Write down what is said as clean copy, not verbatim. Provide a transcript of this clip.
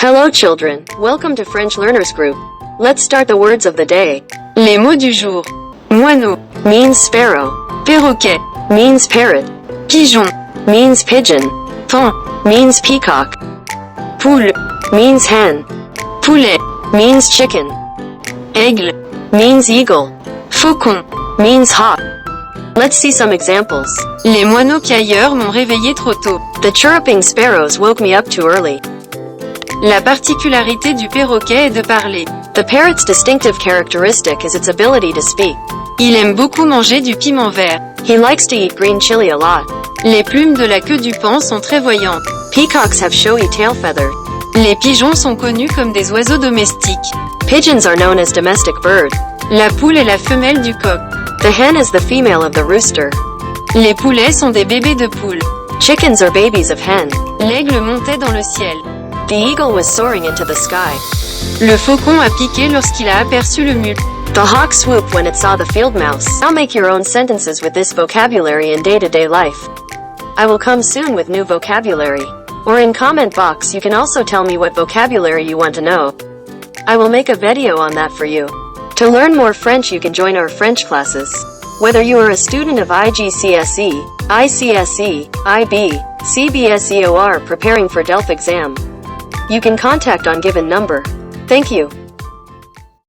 Hello children, welcome to French Learners Group. Let's start the words of the day. Les mots du jour. Moineau, Means sparrow. perroquet, Means parrot. pigeon, Means pigeon. paon, Means peacock. poule, Means hen. poulet, Means chicken. aigle, Means eagle. faucon. Means hawk. Let's see some examples. Les moineaux piailleurs m'ont réveillé trop tôt. The chirruping sparrows woke me up too early. La particularité du perroquet est de parler. The parrot's distinctive characteristic is its ability to speak. Il aime beaucoup manger du piment vert. He likes to eat green chili a lot. Les plumes de la queue du paon sont très voyantes. Peacocks have showy tail feathers. Les pigeons sont connus comme des oiseaux domestiques. Pigeons are known as domestic birds. La poule est la femelle du coq. The hen is the female of the rooster. Les poulets sont des bébés de poule. Chickens are babies of hen. L'aigle montait dans le ciel. The eagle was soaring into the sky. Le faucon a piqué lorsqu'il a aperçu le mule. The hawk swooped when it saw the field mouse. Now make your own sentences with this vocabulary in day-to-day life. I will come soon with new vocabulary. Or in comment box you can also tell me what vocabulary you want to know. I will make a video on that for you. To learn more French you can join our French classes. Whether you are a student of IGCSE, ICSE, IB, CBSE or preparing for DELF exam, you can contact on given number. Thank you.